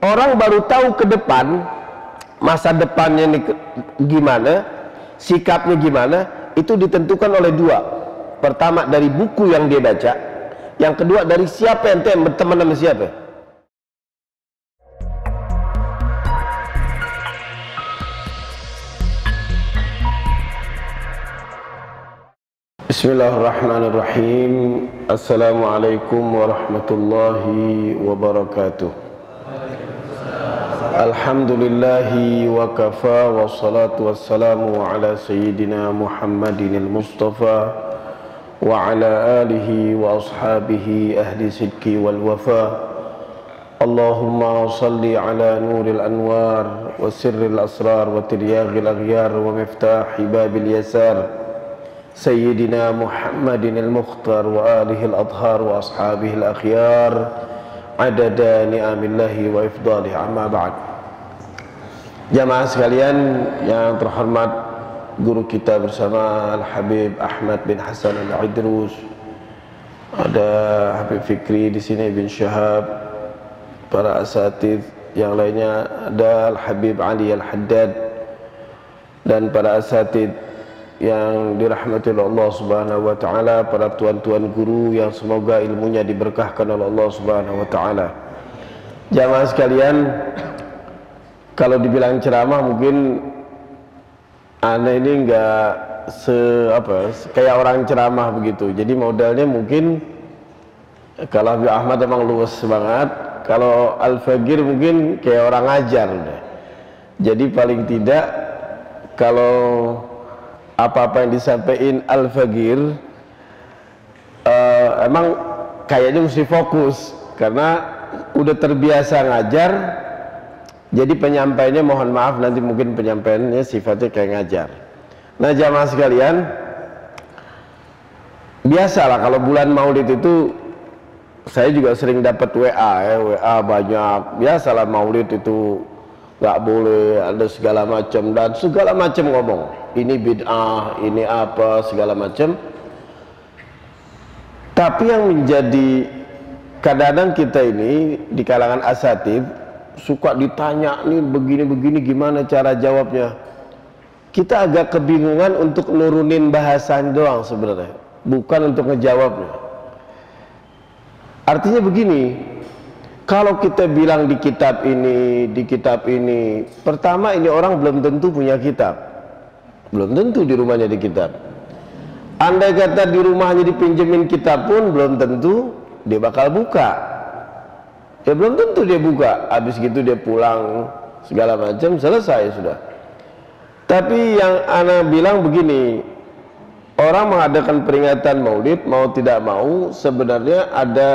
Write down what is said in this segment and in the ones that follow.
orang baru tahu ke depan, masa depannya ini gimana, sikapnya gimana, itu ditentukan oleh dua. Pertama dari buku yang dia baca, yang kedua dari siapa yang berteman sama siapa. Bismillahirrahmanirrahim. Assalamualaikum warahmatullahi wabarakatuh. Alhamdulillahi wa kafa, wassalatu wassalamu ala sayyidina Muhammadinil Mustafa wa ala alihi wa ashabihi ahli sidki wal wafa. Allahumma salli ala nuril anwar wa sirril asrar wa tiryagil aghyar wa miftahi babil yasar Sayyidina Muhammadin al-Mukhtar wa alihi al-adhar wa ashabihi al-akhyar adada ni'amillahi wa ifdalihi, amma ba'd. Jamaah sekalian yang terhormat, guru kita bersama Al-Habib Ahmad bin Hasan Al-Idrus, ada Habib Fikri di sini bin Syahab, para asatidz yang lainnya, ada Al-Habib Ali Al-Haddad, dan para asatidz yang dirahmati oleh Allah Subhanahu wa taala, para tuan-tuan guru yang semoga ilmunya diberkahkan oleh Allah Subhanahu wa taala. Jamaah sekalian, kalau dibilang ceramah mungkin aneh ini enggak kayak orang ceramah begitu. Jadi modalnya mungkin kalau Habib Ahmad emang luwes banget, kalau Al-Fagir mungkin kayak orang ngajar udah. Jadi paling tidak kalau apa-apa yang disampaikan Al-Fagir emang kayaknya mesti fokus karena udah terbiasa ngajar, jadi penyampaiannya mohon maaf nanti mungkin penyampaiannya sifatnya kayak ngajar. Nah jamaah sekalian, biasalah kalau bulan Maulid itu saya juga sering dapat WA banyak. Biasalah Maulid itu nggak boleh, ada segala macam dan segala macam ngomong. Ini bid'ah, ini apa, segala macam. Tapi yang menjadi kadang-kadang kita ini di kalangan asatidz suka ditanya nih begini-begini gimana cara jawabnya. Kita agak kebingungan untuk nurunin bahasan doang sebenarnya, bukan untuk ngejawabnya. Artinya begini, kalau kita bilang di kitab ini, pertama ini orang belum tentu punya kitab. Belum tentu di rumahnya di kitab. Andai kata di rumahnya dipinjemin kitab pun belum tentu dia bakal buka. Ya belum tentu dia buka. Habis gitu dia pulang segala macam, selesai sudah. Tapi yang ana bilang begini, orang mengadakan peringatan Maulid mau tidak mau sebenarnya ada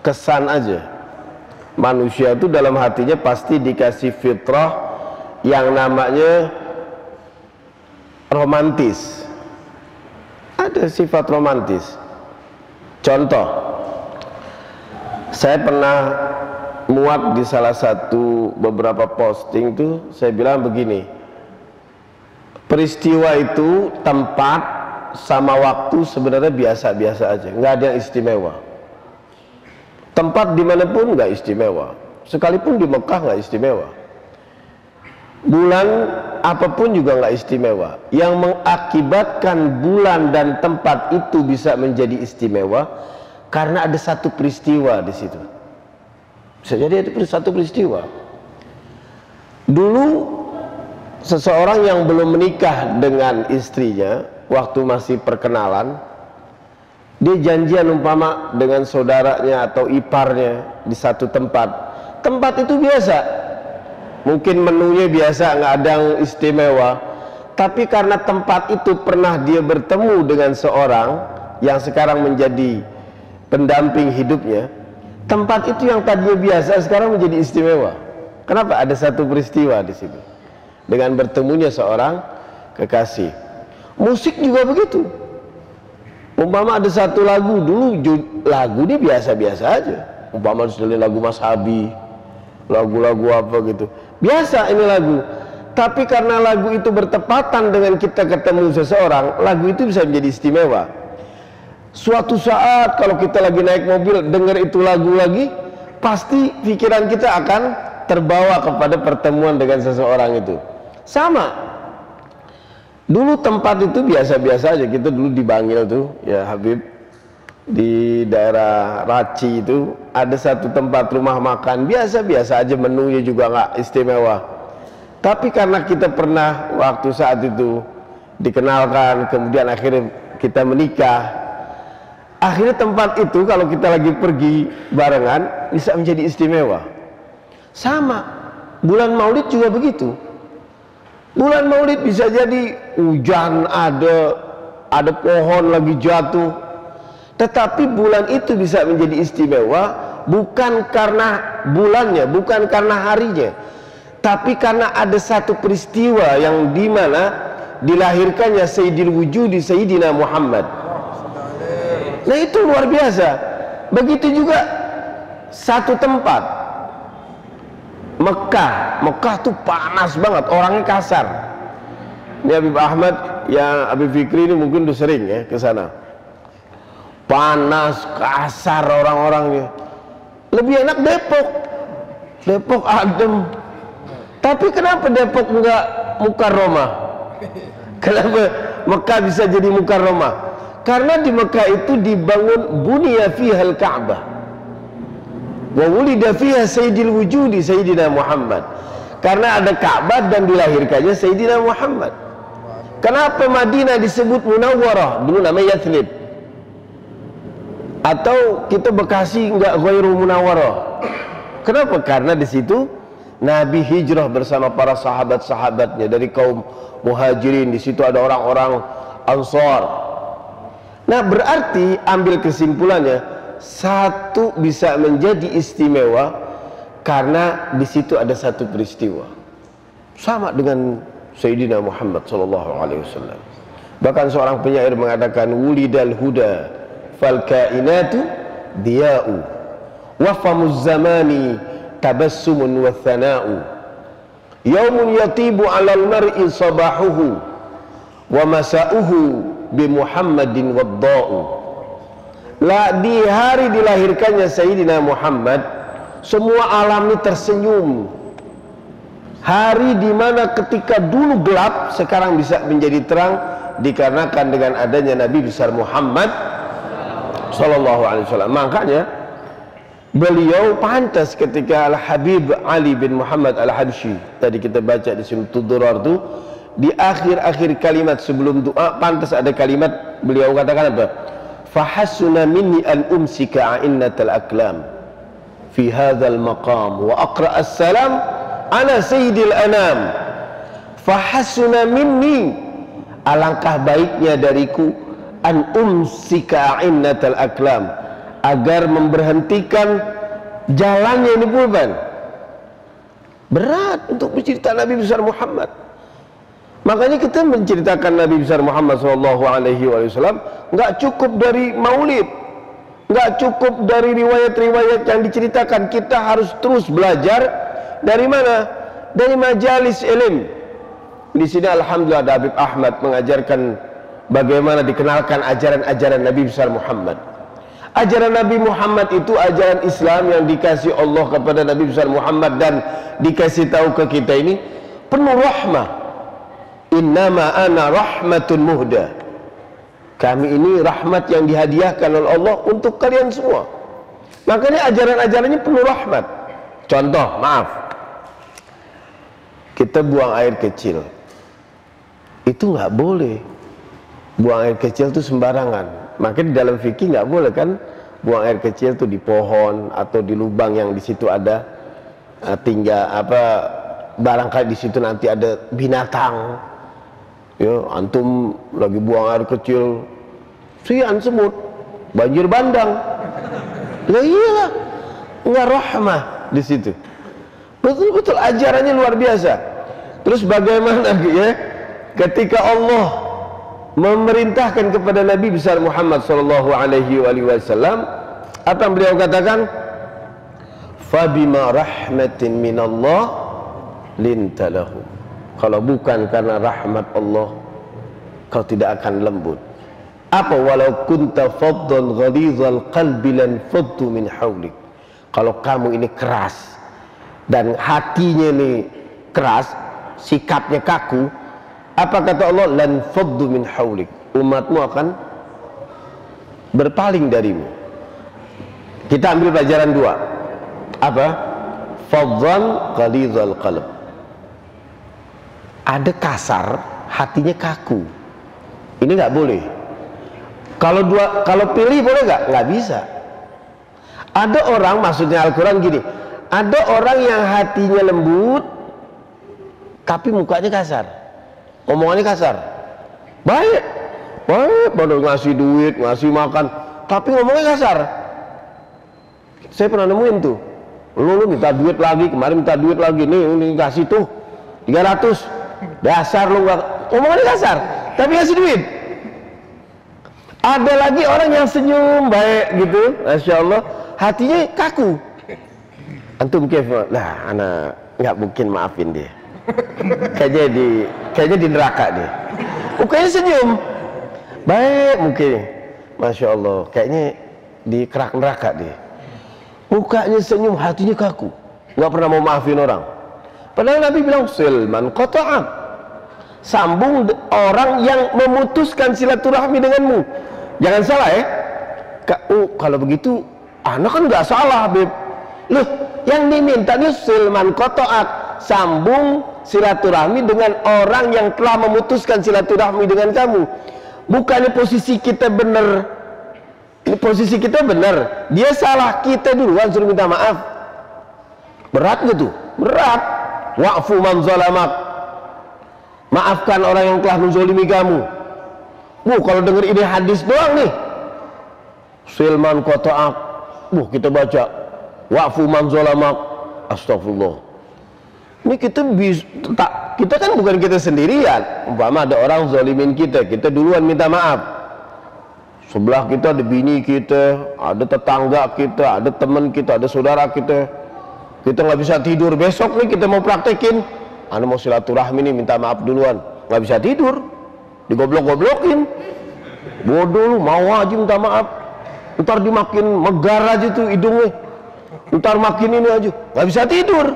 kesan aja. Manusia itu dalam hatinya pasti dikasih fitrah yang namanya romantis. Ada sifat romantis. Contoh, saya pernah muat di salah satu beberapa posting tuh, saya bilang begini, peristiwa itu tempat sama waktu sebenarnya biasa-biasa aja, nggak ada yang istimewa. Tempat dimanapun nggak istimewa, sekalipun di Mekah nggak istimewa. Bulan apapun juga nggak istimewa. Yang mengakibatkan bulan dan tempat itu bisa menjadi istimewa karena ada satu peristiwa di situ. Bisa jadi ada satu peristiwa. Dulu seseorang yang belum menikah dengan istrinya, waktu masih perkenalan, dia janjian umpama dengan saudaranya atau iparnya di satu tempat. Tempat itu biasa, mungkin menunya biasa, nggak ada yang istimewa, tapi karena tempat itu pernah dia bertemu dengan seorang yang sekarang menjadi pendamping hidupnya, tempat itu yang tadinya biasa sekarang menjadi istimewa. Kenapa? Ada satu peristiwa di situ dengan bertemunya seorang kekasih. Musik juga begitu. Umpama ada satu lagu, dulu lagu ini biasa-biasa aja, umpama lagu Mas Habi, lagu-lagu apa gitu, biasa ini lagu. Tapi karena lagu itu bertepatan dengan kita ketemu seseorang, lagu itu bisa menjadi istimewa. Suatu saat kalau kita lagi naik mobil dengar itu lagu lagi, pasti pikiran kita akan terbawa kepada pertemuan dengan seseorang itu. Sama, dulu tempat itu biasa-biasa aja. Kita dulu di Bangil tuh, ya Habib, di daerah Raci itu ada satu tempat rumah makan biasa-biasa aja, menunya juga nggak istimewa. Tapi karena kita pernah waktu saat itu dikenalkan, kemudian akhirnya kita menikah, akhirnya tempat itu kalau kita lagi pergi barengan bisa menjadi istimewa. Sama, bulan Maulid juga begitu. Bulan Maulid bisa jadi hujan, ada pohon lagi jatuh, tetapi bulan itu bisa menjadi istimewa bukan karena bulannya, bukan karena harinya, tapi karena ada satu peristiwa yang dimana dilahirkannya Sayyidil Wujudi Sayyidina Muhammad. Nah itu luar biasa. Begitu juga satu tempat, Mekah tuh panas banget, orangnya kasar. Ini Habib Ahmad, yang Habib Fikri ini mungkin udah sering ya ke sana. Panas, kasar orang-orangnya. Lebih enak Depok adem. Tapi kenapa Depok enggak Mukarramah? Kenapa Mekah bisa jadi Mukarramah? Karena di Mekah itu dibangun Buniya fihal Ka'bah wa wulida fiha Sayyidil Wujudi Sayyidina Muhammad. Karena ada Ka'bah dan dilahirkannya Sayyidina Muhammad. Kenapa Madinah disebut Munawwarah? Dulu namanya Yathrib. Atau kita Bekasi enggak Ghairu Munawwarah. Kenapa? Karena di situ Nabi hijrah bersama para sahabat-sahabatnya dari kaum Muhajirin. Di situ ada orang-orang Ansar. Nah, berarti ambil kesimpulannya, satu bisa menjadi istimewa karena di situ ada satu peristiwa. Sama dengan Sayyidina Muhammad SAW. Bahkan seorang penyair mengatakan, wulidal huda fal kainatu diya'u wa famuz zamani tabassumun wa thana'u yaumun yatibu 'alal mar'i sabahuhu wa masa'uhu bi Muhammadin wadda'u. Lah, di hari dilahirkannya Sayyidina Muhammad, semua alam ini tersenyum. Hari dimana ketika dulu gelap sekarang bisa menjadi terang dikarenakan dengan adanya Nabi besar Muhammad Sallallahu Alaihi Wasallam. Makanya beliau pantas ketika Al-Habib Ali bin Muhammad Al-Habsyi, tadi kita baca di sini Tudurar itu, di akhir-akhir kalimat sebelum doa pantas ada kalimat beliau katakan apa? Fahassuna minni an umsika a'innatal aklam fi hadzal maqam wa aqra as-salam ana sayyidil anam. Fahassuna minni, alangkah baiknya dariku, an umsika a'innatal aklam, agar memberhentikan jalannya ini pulpen. Berat untuk menceritakan Nabi besar Muhammad. Makanya kita menceritakan Nabi besar Muhammad SAW nggak cukup dari maulid, nggak cukup dari riwayat-riwayat yang diceritakan. Kita harus terus belajar dari mana? Dari majalis ilmu. Di sini alhamdulillah ada Habib Ahmad mengajarkan bagaimana dikenalkan ajaran-ajaran Nabi besar Muhammad. Ajaran Nabi Muhammad itu ajaran Islam yang dikasih Allah kepada Nabi besar Muhammad dan dikasih tahu ke kita ini penuh rahmah. Innama ana rahmatun muhda. Kami ini rahmat yang dihadiahkan oleh Allah untuk kalian semua. Makanya ajaran-ajarannya penuh rahmat. Contoh, maaf, kita buang air kecil, itu nggak boleh. Buang air kecil itu sembarangan. Makanya di dalam fikih nggak boleh kan buang air kecil itu di pohon atau di lubang yang di situ ada tinggal apa, barangkali di situ nanti ada binatang. Ya, antum lagi buang air kecil, sian semut, banjir bandang. Ya iyalah, nggak rahmah di situ. Betul-betul ajarannya luar biasa. Terus bagaimana ya ketika Allah memerintahkan kepada Nabi besar Muhammad SAW, apa yang beliau katakan? Fabima rahmatin minallah lintalahum. Kalau bukan karena rahmat Allah, kau tidak akan lembut. Apa? Walau kunta faddan ghalizal qalbi lan faddu min hawlik. kalau kamu ini keras dan hatinya ini keras, sikapnya kaku, apa kata Allah? Lan faddu min haulik, umatmu akan berpaling darimu. Kita ambil pelajaran dua. Apa? Faddan ghalidhal qalb. Ada kasar, hatinya kaku. Ini nggak boleh. Kalau pilih boleh nggak? Nggak bisa. Ada orang, maksudnya Al-Quran gini, ada orang yang hatinya lembut tapi mukanya kasar, omongannya kasar, baik, baru ngasih duit, ngasih makan, tapi ngomongnya kasar. Saya pernah nemuin tuh, lu minta duit lagi, kemarin minta duit lagi, nih kasih tuh 300, dasar lu nggak, omongannya kasar tapi ngasih duit. Ada lagi orang yang senyum baik gitu, Masya Allah, hatinya kaku. Antum kef, nah anak nggak mungkin maafin dia. Kayaknya di neraka dia. Mukanya senyum, baik mungkin, Masya Allah, kayaknya di kerak neraka dia. Mukanya senyum, hatinya kaku, nggak pernah mau maafin orang. Padahal Nabi bilang silman qata'ak, sambung orang yang memutuskan silaturahmi denganmu. Jangan salah ya. Kalau begitu anak kan nggak salah, Beb. Loh, yang diminta ini silman qata'ak, sambung silaturahmi dengan orang yang telah memutuskan silaturahmi dengan kamu. Bukannya posisi kita benar. Ini posisi kita benar, dia salah, kita duluan suruh minta maaf. Berat gitu? Berat. Wa'fu man zalamak, maafkan orang yang telah menzolimi kamu. Kalau dengar ini hadis doang nih, silman qata'ak, kita baca wa'fu man zalamak, astagfirullah. Ini kita kan bukan kita sendirian. Umpama ada orang zolimin kita duluan minta maaf. Sebelah kita ada bini kita, ada tetangga kita, ada teman kita, ada saudara kita. Kita nggak bisa tidur, besok nih kita mau praktekin, anda mau silaturahmi nih, minta maaf duluan, nggak bisa tidur, digoblok-goblokin, bodoh lu, mau aja minta maaf, ntar dimakin megar aja tuh hidungnya, ntar makin ini aja, nggak bisa tidur.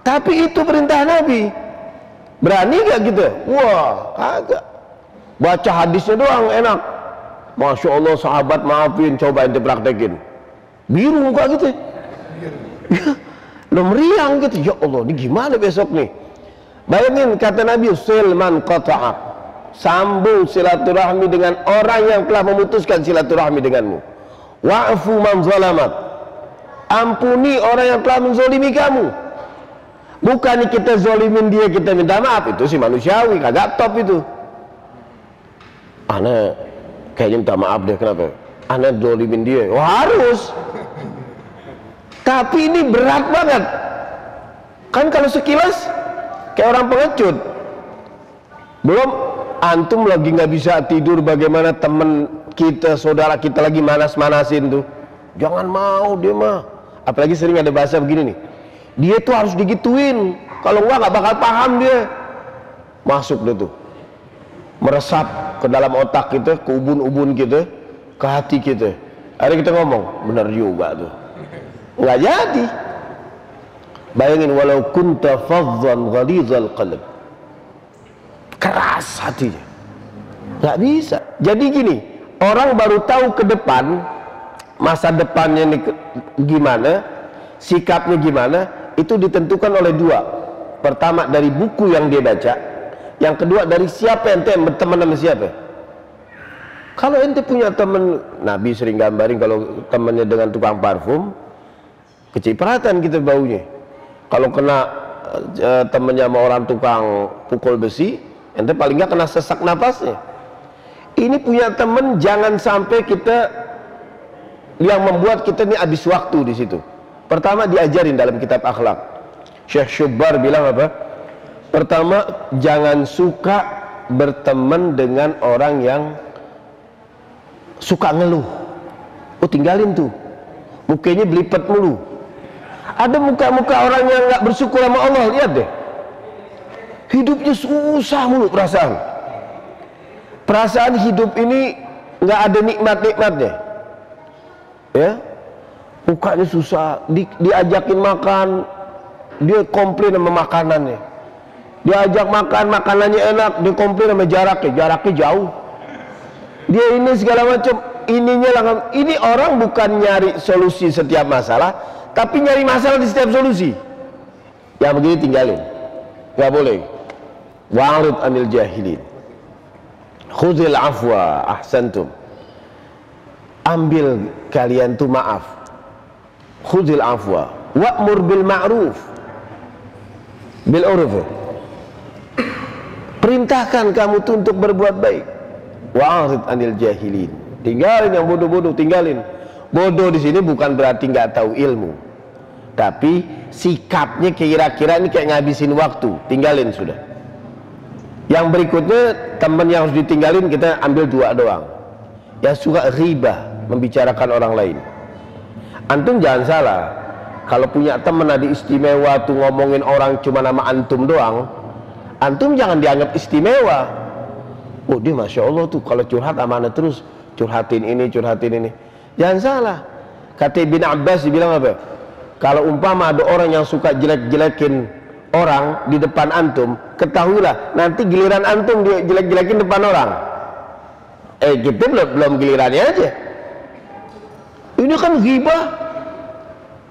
Tapi itu perintah Nabi, berani gak gitu? Wah, kagak. Baca hadisnya doang enak, Masya Allah, sahabat maafin, coba ente praktekin, biru muka gitu. Lo meriang gitu, ya Allah, ini gimana besok nih? Bayangin kata Nabi, silman qata'ak, sambung silaturahmi dengan orang yang telah memutuskan silaturahmi denganmu. Wa'fu man zalamak, ampuni orang yang telah menzolimi kamu. Bukan kita zolimin dia, kita minta maaf, itu sih manusiawi, kagak top itu. Ana kayaknya minta maaf deh, kenapa? Ana zolimin dia, harus. Tapi ini berat banget. Kan kalau sekilas kayak orang pengecut. Belum antum lagi nggak bisa tidur, bagaimana temen kita, saudara kita lagi manas-manasin tuh. Jangan mau dia mah. Apalagi sering ada bahasa begini nih. Dia tuh harus digituin. Kalau nggak bakal paham dia. Masuk dia tuh. Meresap ke dalam otak kita, ke ubun-ubun kita, ke hati kita. Akhirnya kita ngomong, benar juga tuh. Nggak jadi. Bayangin, walau kunta faddan ghalidhal qalb, keras hatinya, nggak bisa. Jadi gini, orang baru tahu ke depan, masa depannya nih gimana, sikapnya gimana, itu ditentukan oleh dua. Pertama dari buku yang dia baca, yang kedua dari siapa ente yang berteman sama siapa. Kalau ente punya teman, Nabi sering gambarin kalau temannya dengan tukang parfum, kecipratan kita baunya. Kalau kena temennya sama orang tukang pukul besi, ente paling nggak kena sesak napasnya. Ini punya temen, jangan sampai kita yang membuat kita ini habis waktu di situ. Pertama diajarin dalam kitab akhlak. Syekh Syubbar bilang apa? Pertama, jangan suka berteman dengan orang yang suka ngeluh. Tinggalin tuh, mukanya belipet mulu. Ada muka-muka orang yang nggak bersyukur sama Allah, lihat deh, hidupnya susah mulu perasaan. Perasaan hidup ini nggak ada nikmat-nikmatnya, ya. mukanya susah, diajakin makan, dia komplain sama makanannya. Diajak makan, makanannya enak, dia komplain sama jaraknya jauh. Dia ini segala macam, ininya lah. Ini orang bukan nyari solusi setiap masalah, tapi nyari masalah di setiap solusi. Yang begini tinggalin, nggak boleh. Wa'rid anil jahilin, khudhil afwa ahsantum. Ambil kalian tuh maaf. Khudhil afwa wa'mur bil ma'ruf bil uruf. Perintahkan kamu tuh untuk berbuat baik. Wa'rid anil jahilin. Tinggalin yang bodoh-bodoh, tinggalin. Bodoh di sini bukan berarti nggak tahu ilmu, tapi sikapnya kira-kira ini kayak ngabisin waktu. Tinggalin sudah. Yang berikutnya, teman yang harus ditinggalin kita ambil dua doang. Yang suka ghibah, membicarakan orang lain. Antum jangan salah, kalau punya teman ada istimewa tuh ngomongin orang cuma nama antum doang, antum jangan dianggap istimewa. Oh dia masya Allah tuh kalau curhat amanah terus, curhatin ini curhatin ini. Jangan salah. Kata Ibn Abbas dibilang apa? Kalau umpama ada orang yang suka jelek-jelekin orang di depan antum, ketahuilah nanti giliran antum dia jelek-jelekin depan orang. Kita belum gilirannya aja. Ini kan ghibah,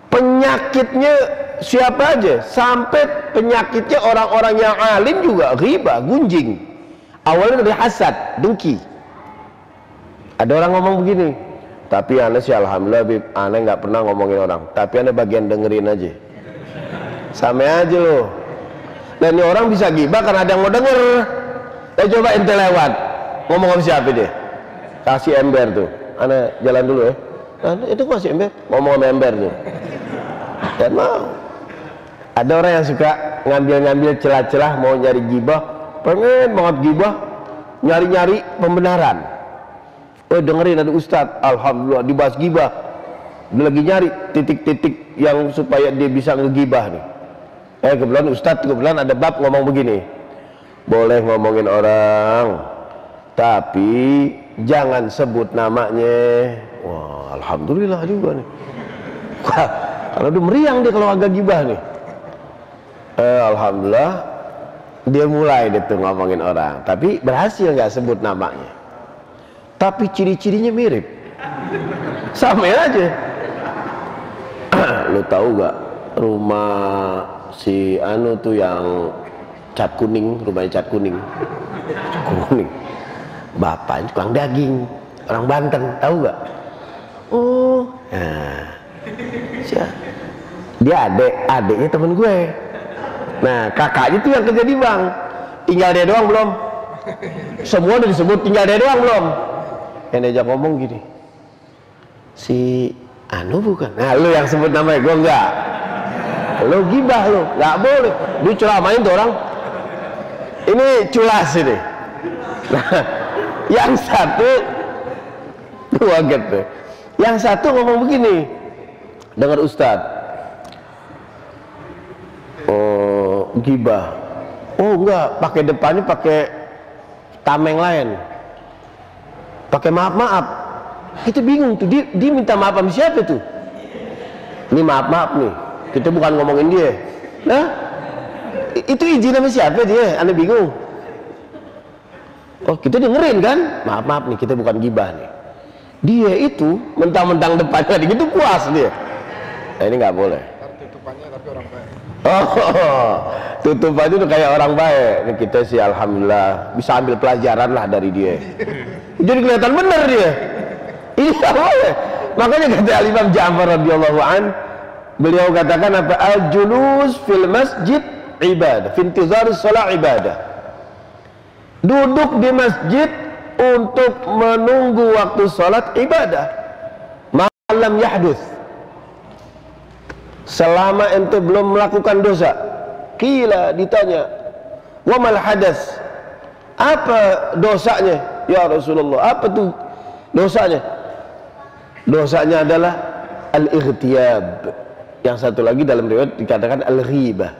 penyakitnya siapa aja, sampai penyakitnya orang-orang yang alim juga ghibah, gunjing. Awalnya dari hasad, dengki. Ada orang ngomong begini, tapi aneh sih alhamdulillah Bib, aneh nggak pernah ngomongin orang, tapi aneh bagian dengerin aja. Sama aja loh. Dan ini orang bisa ghibah karena ada yang mau denger. Coba ente lewat, ngomong sama siapa dia? Kasih ember tuh, aneh jalan dulu ya. Itu masih ember, ngomong sama ember tuh. Dan mau. Ada orang yang suka ngambil-ngambil celah-celah mau nyari gibah, pengen banget gibah, nyari-nyari pembenaran. Dengerin ada ustadz, alhamdulillah dibahas gibah. Dia lagi nyari titik-titik yang supaya dia bisa ngegibah nih. Kebetulan ustadz, kebetulan ada bab ngomong begini. Boleh ngomongin orang, tapi jangan sebut namanya. Wah, alhamdulillah juga nih. Wah, kalau udah meriang dia kalau agak gibah nih. Alhamdulillah dia mulai deh tuh ngomongin orang, tapi berhasil nggak sebut namanya. Tapi ciri-cirinya mirip. Sama aja. Lu tahu gak rumah si anu tuh yang cat kuning, rumahnya cat kuning. Kuning. Bapaknya tukang daging, orang Banten, tahu gak? Oh, nah, dia adiknya temen gue. Nah, kakaknya tuh yang kerja di bank. Tinggal dia doang belum. Semua udah disebut, tinggal dia doang belum. Yang diajak ngomong gini, si anu bukan? Nah, lu yang sebut namanya, gue enggak. Lu gibah lu, nggak boleh. Dia ceramain tuh orang. Ini culas ini. Nah, yang satu dua gitu. Yang satu ngomong begini, dengar ustadz. Oh, gibah. Oh enggak, pakai depannya pakai tameng lain. Pakai maaf-maaf. Kita bingung tuh, dia minta maaf sama siapa tuh? Ini maaf-maaf nih. Kita bukan ngomongin dia. Nah, itu izin sama siapa dia? Aneh bingung. Oh kita dengerin kan? Maaf nih, kita bukan gibah nih. Dia itu mentang-mentang depannya gitu puas dia. Nah ini nggak boleh. Tutupannya tapi orang baik. Oh, tutupannya tuh kayak orang baik. Ini kita sih alhamdulillah bisa ambil pelajaran lah dari dia. Jadi kelihatan bener dia. Ini nggak boleh. Makanya kata Al-Imam Ja'far radhiyallahu an, beliau katakan apa? Al-julus fil masjid ibadah, fi intizarus shalah ibadah. Duduk di masjid untuk menunggu waktu sholat ibadah. Malam yahduth, selama ente belum melakukan dosa. Qila, ditanya, wa mal hadas, apa dosanya ya Rasulullah? Apa tuh dosanya? Dosanya adalah al-ightiyab. Yang satu lagi dalam riwayat dikatakan al-ghibah.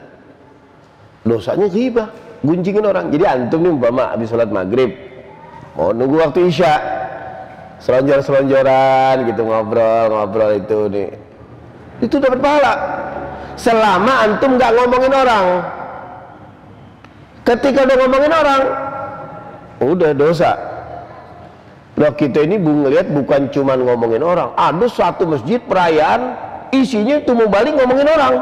Dosanya ghibah, gunjingin orang. Jadi antum nih umpama habis sholat maghrib mau nunggu waktu isya, selonjor-selonjoran gitu, ngobrol itu nih. Itu dapat pahala. Selama antum nggak ngomongin orang. Ketika udah ngomongin orang, udah dosa. Nah kita ini ngeliat bukan cuma ngomongin orang. Ada satu masjid perayaan isinya itu mau balik ngomongin orang.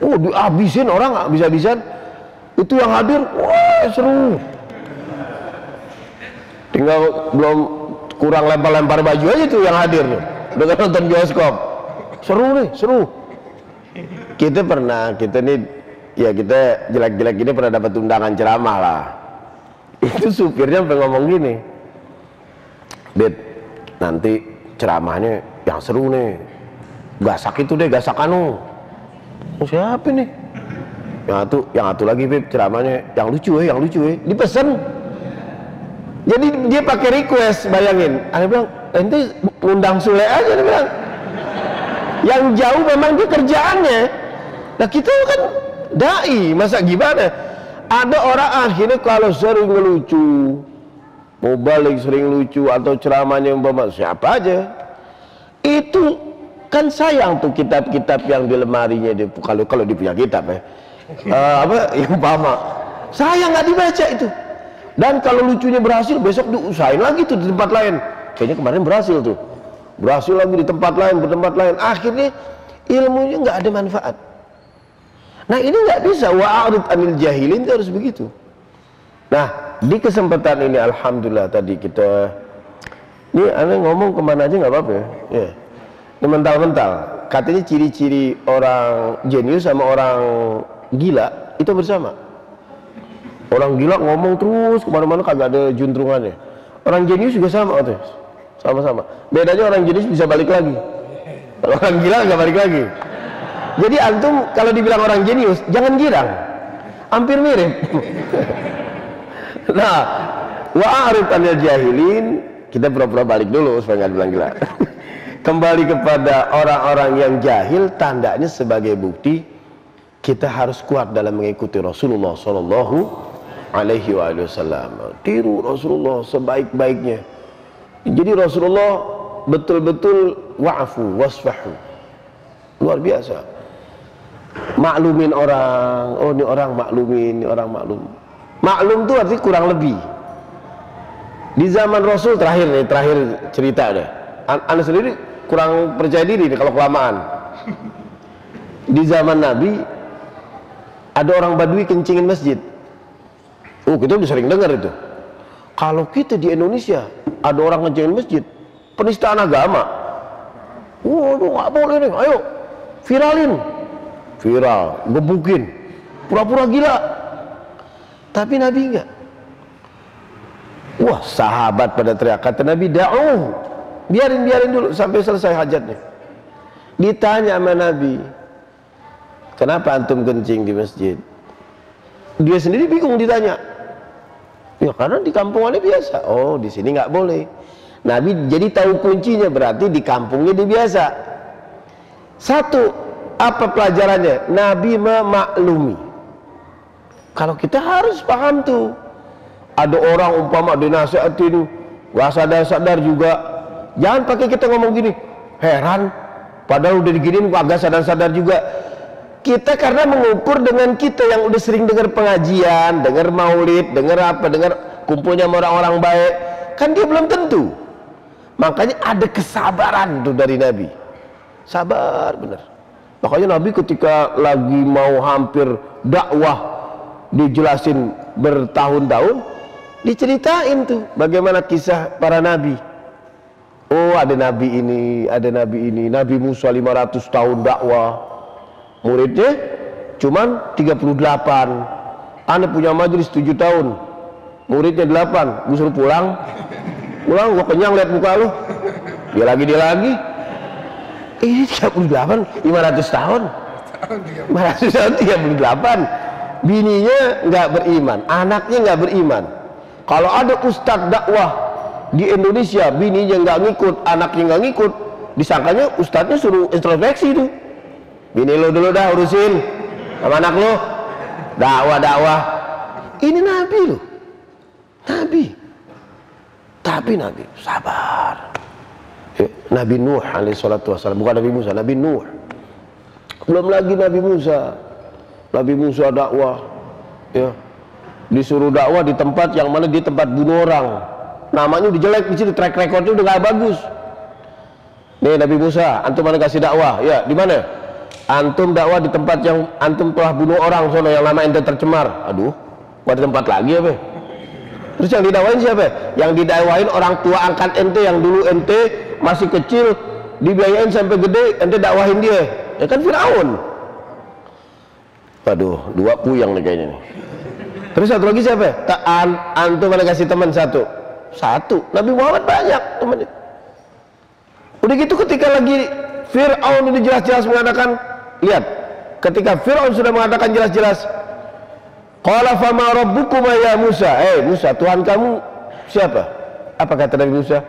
Oh dihabisin orang, habis-habisan. Itu yang hadir, wah seru. Tinggal belum kurang lempar-lempar baju aja tuh yang hadir tuh. Dengan nonton bioskop. Seru nih, seru. Kita nih ya kita jelek-jelek gini pernah dapat undangan ceramah lah. Itu supirnya sampai ngomong gini, Bet, nanti ceramahnya yang seru nih, gasak itu deh, gasak anu. Siapa nih? Yang satu lagi Beb, ceramahnya yang lucu dipesen. Jadi dia pakai request, bayangin. Dia bilang, ente ngundang Sule aja, dia bilang. Yang jauh memang dia kerjaannya. Nah kita kan dai, masa gimana? Ada orang akhirnya kalau sering ngelucu, mau balik sering lucu atau ceramahnya umpama siapa aja, itu kan sayang tuh kitab-kitab yang di lemarinya dia, kalau dia punya kitab ya, yang umpama sayang nggak dibaca itu. Dan kalau lucunya berhasil, besok diusahain lagi tuh di tempat lain. Kayaknya kemarin berhasil tuh, berhasil lagi di tempat lain, akhirnya ilmunya nggak ada manfaat. Nah ini nggak bisa, wa'arid anil jahilin, itu harus begitu. Nah di kesempatan ini alhamdulillah tadi kita ini aneh ngomong kemana aja nggak apa-apa ya. Ini mental-mental. Katanya ciri-ciri orang jenius sama orang gila itu bersama. Orang gila ngomong terus kemana-mana kagak ada juntrungannya. Orang jenius juga sama tuh, sama-sama. Bedanya orang jenius bisa balik lagi. Kalau orang gila nggak balik lagi. Jadi antum kalau dibilang orang jenius jangan girang, hampir mirip. Nah, wa'arid anil jahilin, kita pura-pura balik dulu supaya nggak dibilang gila. Kembali kepada orang-orang yang jahil, tandanya sebagai bukti kita harus kuat dalam mengikuti Rasulullah Sallallahu Alaihi Wasallam. Tiru Rasulullah sebaik-baiknya. Jadi Rasulullah betul-betul wa'fu wasfahu, luar biasa. Maklumin orang, oh ini orang maklumin, ini orang maklum. Maklum itu artinya kurang lebih. Di zaman Rasul terakhir cerita deh. Anda sendiri kurang percaya diri nih kalau kelamaan. Di zaman Nabi ada orang Badui kencingin masjid. Oh kita udah sering dengar itu. Kalau kita di Indonesia ada orang kencingin masjid, penistaan agama. Waduh nggak boleh nih, ayo viralin. Viral, gebukin, pura-pura gila. Tapi Nabi enggak. Wah sahabat pada teriak, kata Nabi, da'uh, biarin dulu sampai selesai hajatnya. Ditanya sama Nabi, kenapa antum kencing di masjid? Dia sendiri bingung ditanya. Ya karena di kampungannya biasa. Oh di sini nggak boleh. Nabi jadi tahu kuncinya, berarti di kampungnya dia biasa. Satu, apa pelajarannya? Nabi memaklumi. Kalau kita harus paham tuh. Ada orang umpama dinasihatin, gak sadar-sadar juga. Jangan pakai kita ngomong gini, heran, padahal udah diginiin agak sadar-sadar juga. Kita karena mengukur dengan kita yang udah sering dengar pengajian, dengar maulid, dengar kumpulnya sama orang-orang baik, kan dia belum tentu. Makanya ada kesabaran tuh dari Nabi. Sabar bener. Makanya Nabi ketika lagi mau hampir dakwah, dijelasin bertahun-tahun, diceritain tuh bagaimana kisah para nabi. Oh ada nabi ini, Nabi Musa 500 tahun dakwah, muridnya cuman 38. Anda punya majelis 7 tahun, muridnya 8, gue suruh pulang, gue kenyang lihat muka lu. Dia lagi. Ini 38, 500 tahun 500 tahun 38. Bininya nggak beriman, anaknya nggak beriman. Kalau ada ustadz dakwah di Indonesia, bininya nggak ngikut, anaknya nggak ngikut, disangkanya ustadznya suruh introspeksi tuh. Bini lo dulu dah urusin sama anak lo, dakwah. Ini Nabi loh, Nabi. Tapi Nabi sabar. Nabi Nuh alaihi salatu wassalam, bukan Nabi Musa, Nabi Nuh. Belum lagi Nabi Musa. Nabi Musa dakwah, ya, disuruh dakwah di tempat yang mana di tempat bunuh orang. Namanya udah jelek di situ, track recordnya udah gak bagus. Nih Nabi Musa, antum mana kasih dakwah? Ya, di mana? Antum dakwah di tempat yang antum telah bunuh orang sono yang nama ente tercemar. Aduh, buat tempat lagi apa? Terus yang didakwain siapa? Yang didakwain orang tua angkat ente yang dulu ente masih kecil, dibiayain sampai gede, ente dakwahin dia. Ya kan Firaun. Waduh, dua puyang nih kayaknya nih. Terus satu lagi siapa? Antum mana kasih teman satu? Satu. Nabi Muhammad banyak temannya. Udah gitu ketika lagi Fir'aun ini jelas-jelas mengatakan, lihat, ketika Fir'aun sudah mengatakan jelas-jelas, qala fama rabbukuma ya Musa, Musa, Tuhan kamu siapa? Apa kata Nabi Musa?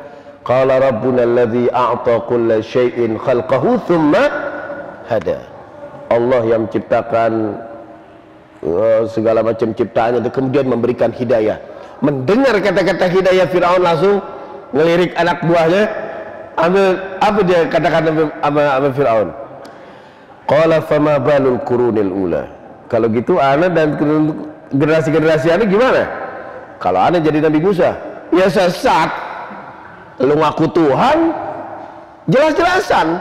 Qala rabbuna alladhi a'ta kulla syai'in khalqahu thumma hada. Allah yang menciptakan segala macam ciptaannya dan kemudian memberikan hidayah. Mendengar kata-kata hidayah, Fir'aun langsung ngelirik anak buahnya. Ambil apa dia katakan sama Fir'aun? Qala fama balul qurunil ula. Kalau gitu ana dan generasi-generasi ana gimana? Kalau ana jadi Nabi Musa, ya sesat. Lu ngaku Tuhan, jelas-jelasan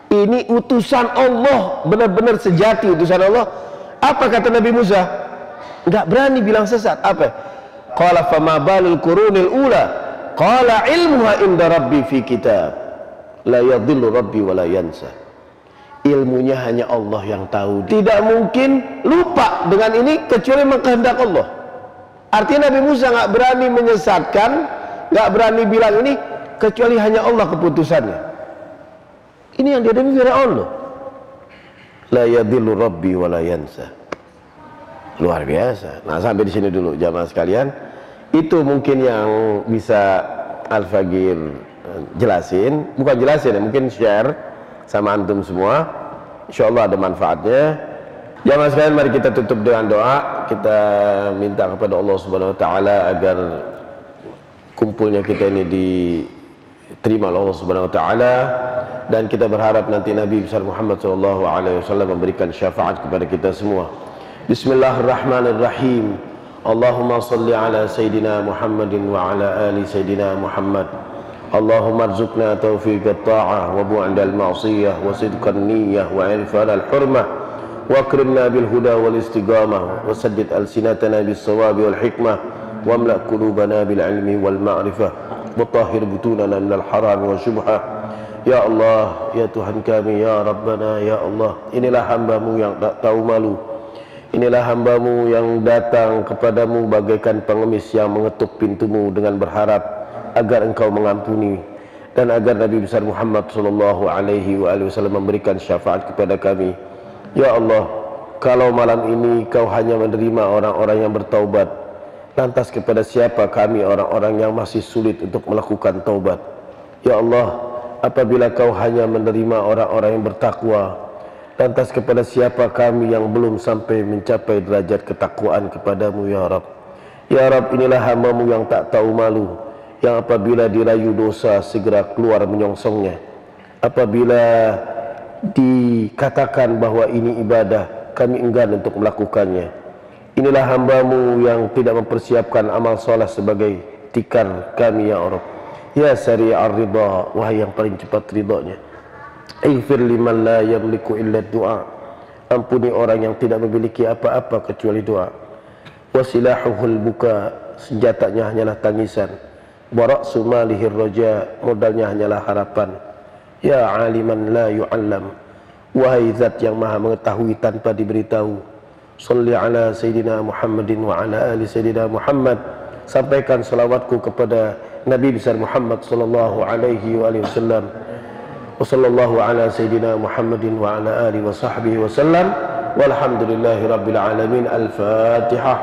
ini utusan Allah, benar-benar sejati utusan Allah. Apa kata Nabi Musa? Enggak berani bilang sesat. Apa? Qala fama balul qurunil ula. Qala ilmuha inda rabbi fi kitab la yadhillu rabbi wa la yansa. Ilmunya hanya Allah yang tahu. Tidak mungkin lupa dengan ini kecuali memang kehendak Allah. Artinya Nabi Musa nggak berani menyesatkan, nggak berani bilang ini kecuali hanya Allah keputusannya. Ini yang dihadapi Firaun loh. La yadhillu rabbi wa la yansa. Luar biasa. Nah, sampai di sini dulu jamaah sekalian. Itu mungkin yang bisa Al-Fagir jelasin, bukan jelasin ya, mungkin share sama antum semua. Insyaallah ada manfaatnya. Jamaah sekalian, mari kita tutup dengan doa. Kita minta kepada Allah Subhanahu wa taala agar kumpulnya kita ini diterima oleh Allah Subhanahu wa taala, dan kita berharap nanti Nabi besar Muhammad sallallahu alaihi wasallam memberikan syafaat kepada kita semua. Bismillahirrahmanirrahim. Allahumma salli ala Sayyidina Muhammadin wa ala ali Sayyidina Muhammad. Allahumma arzuqna taufiqat ta'ah wa bu'dal ma'siyah wa sidqan niyyah wa irfan al-hurmah wa akrimna bil huda wal istiqamah wa saddid alsinatana bis sawabi wal hikmah wa amla qulubana bil ilmi wal ma'rifah wa tahhir butunana minal haram wa syubhah. Ya Allah, ya Tuhan kami, ya Rabbana, ya Allah, inilah hamba-Mu yang tak tahu malu. Inilah hamba-Mu yang datang kepadamu bagaikan pengemis yang mengetuk pintu-Mu dengan berharap agar Engkau mengampuni dan agar Nabi besar Muhammad sallallahu alaihi wasallam memberikan syafaat kepada kami. Ya Allah, kalau malam ini Kau hanya menerima orang-orang yang bertaubat, lantas kepada siapa kami orang-orang yang masih sulit untuk melakukan taubat? Ya Allah, apabila Kau hanya menerima orang-orang yang bertakwa, lantas kepada siapa kami yang belum sampai mencapai derajat ketakwaan kepadamu ya Rabb. Ya Rabb, inilah hamba-Mu yang tak tahu malu, yang apabila dirayu dosa segera keluar menyongsongnya. Apabila dikatakan bahwa ini ibadah, kami enggan untuk melakukannya. Inilah hamba-Mu yang tidak mempersiapkan amal soleh sebagai tikar kami ya Rabb. Ya sari'ar ridha, wahai yang paling cepat ridhonya. Ighfir liman la yamliku illa du'a. Ampuni orang yang tidak memiliki apa-apa kecuali doa. Wasilahuhul buka, senjatanya hanyalah tangisan. Wa ra'su malihir raja, modalnya hanyalah harapan. Ya aliman la yu'allam, wahai zat yang maha mengetahui tanpa diberitahu. Shalli ala Sayyidina Muhammadin wa ala ali Sayyidina Muhammad. Sampaikan salawatku kepada Nabi besar Muhammad sallallahu alaihi wasallam. Wa sallallahu ala Sayyidina Muhammadin wa ala alihi wa sahbihi wa sallam. Walhamdulillahi rabbil alamin. Al-Fatihah.